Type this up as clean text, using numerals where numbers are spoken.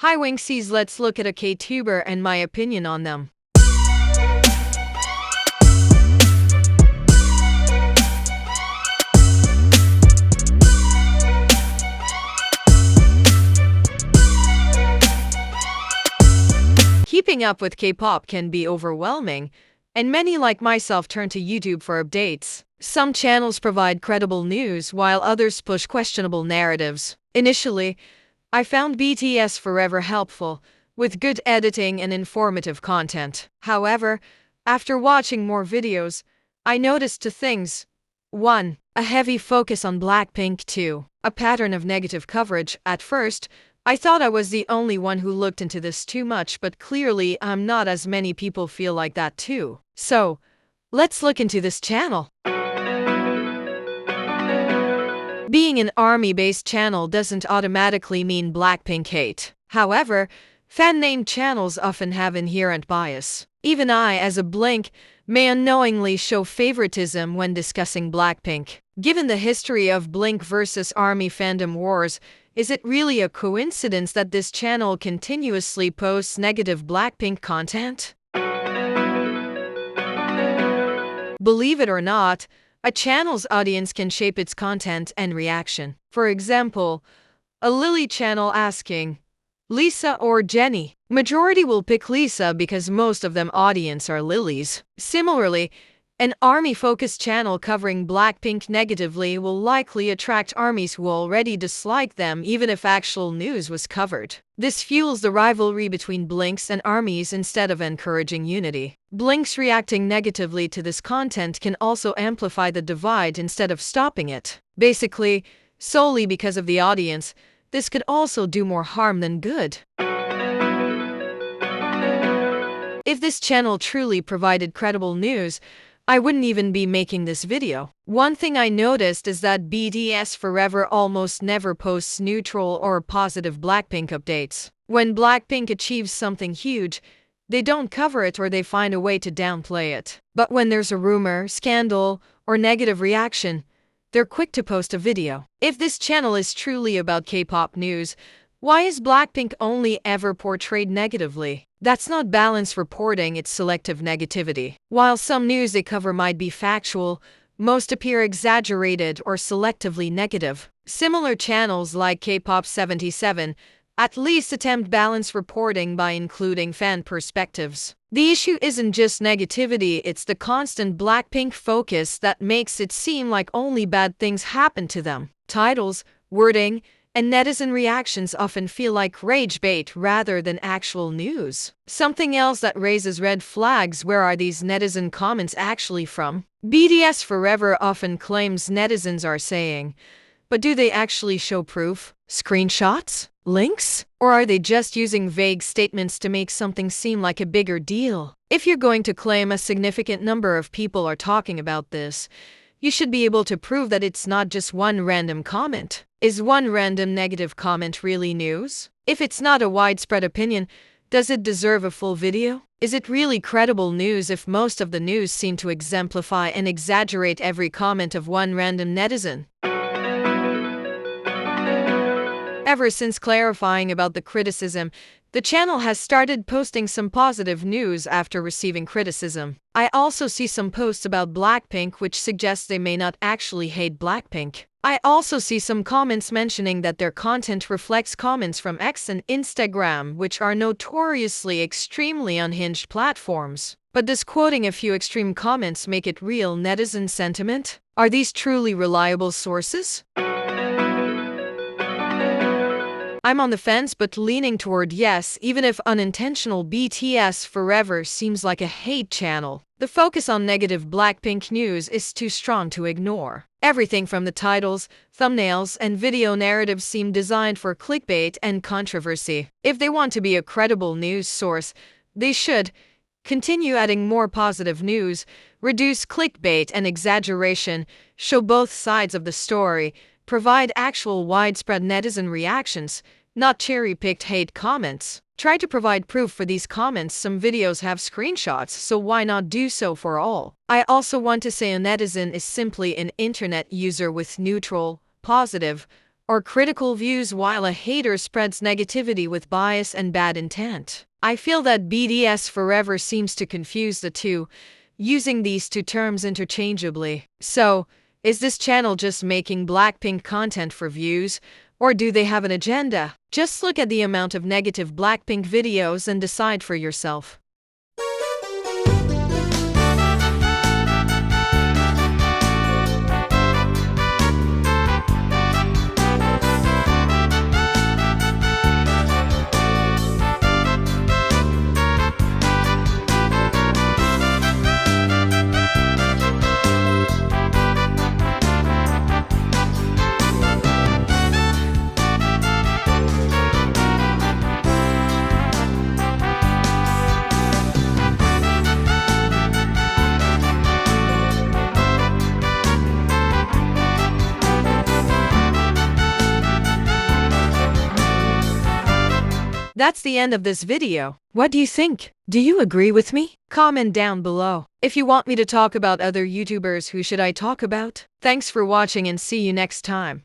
Hi Winxies, let's look at a K-tuber and my opinion on them. Keeping up with K-pop can be overwhelming, and many like myself turn to YouTube for updates. Some channels provide credible news while others push questionable narratives. Initially, I found BTS Forever helpful, with good editing and informative content. However, after watching more videos, I noticed two things. 1. A heavy focus on BLACKPINK. 2. A pattern of negative coverage. At first, I thought I was the only one who looked into this too much, but clearly not as many people feel like that too. So, let's look into this channel. Being an ARMY-based channel doesn't automatically mean BLACKPINK hate. However, fan-named channels often have inherent bias. Even I, as a Blink, may unknowingly show favoritism when discussing BLACKPINK. Given the history of Blink versus ARMY fandom wars, is it really a coincidence that this channel continuously posts negative BLACKPINK content? Believe it or not, a channel's audience can shape its content and reaction. For example, a Lily channel asking, Lisa or Jennie? Majority will pick Lisa because most of them audience are Lilies. Similarly, an ARMY-focused channel covering BLACKPINK negatively will likely attract ARMYs who already dislike them even if actual news was covered. This fuels the rivalry between Blinks and ARMYs instead of encouraging unity. Blinks reacting negatively to this content can also amplify the divide instead of stopping it. Basically, solely because of the audience, this could also do more harm than good. If this channel truly provided credible news, I wouldn't even be making this video. One thing I noticed is that BTS Forever almost never posts neutral or positive BLACKPINK updates. When BLACKPINK achieves something huge, they don't cover it or they find a way to downplay it. But when there's a rumor, scandal, or negative reaction, they're quick to post a video. If this channel is truly about K-pop news, why is BLACKPINK only ever portrayed negatively? That's not balanced reporting, it's selective negativity. While some news they cover might be factual, most appear exaggerated or selectively negative. Similar channels like K-pop 77 at least attempt balanced reporting by including fan perspectives. The issue isn't just negativity, it's the constant BLACKPINK focus that makes it seem like only bad things happen to them. Titles, wording, and netizen reactions often feel like rage bait rather than actual news. Something else that raises red flags: where are these netizen comments actually from? BTS Forever often claims netizens are saying, but do they actually show proof? Screenshots? Links? Or are they just using vague statements to make something seem like a bigger deal? If you're going to claim a significant number of people are talking about this, you should be able to prove that it's not just one random comment. Is one random negative comment really news? If it's not a widespread opinion, does it deserve a full video? Is it really credible news if most of the news seem to exemplify and exaggerate every comment of one random netizen? Ever since clarifying about the criticism, the channel has started posting some positive news after receiving criticism. I also see some posts about BLACKPINK which suggests they may not actually hate BLACKPINK. I also see some comments mentioning that their content reflects comments from X and Instagram, which are notoriously extremely unhinged platforms. But does quoting a few extreme comments make it real netizen sentiment? Are these truly reliable sources? I'm on the fence but leaning toward yes, even if unintentional. BTS Forever seems like a hate channel. The focus on negative BLACKPINK news is too strong to ignore. Everything from the titles, thumbnails, and video narratives seem designed for clickbait and controversy. If they want to be a credible news source, they should continue adding more positive news, reduce clickbait and exaggeration, show both sides of the story, provide actual widespread netizen reactions, not cherry-picked hate comments. Try to provide proof for these comments. Some videos have screenshots, so why not do so for all? I also want to say a netizen is simply an internet user with neutral, positive, or critical views, while a hater spreads negativity with bias and bad intent. I feel that BTS Forever seems to confuse the two, using these two terms interchangeably. So, is this channel just making Blackpink content for views, or do they have an agenda? Just look at the amount of negative Blackpink videos and decide for yourself. That's the end of this video. What do you think? Do you agree with me? Comment down below. If you want me to talk about other YouTubers, who should I talk about? Thanks for watching and see you next time.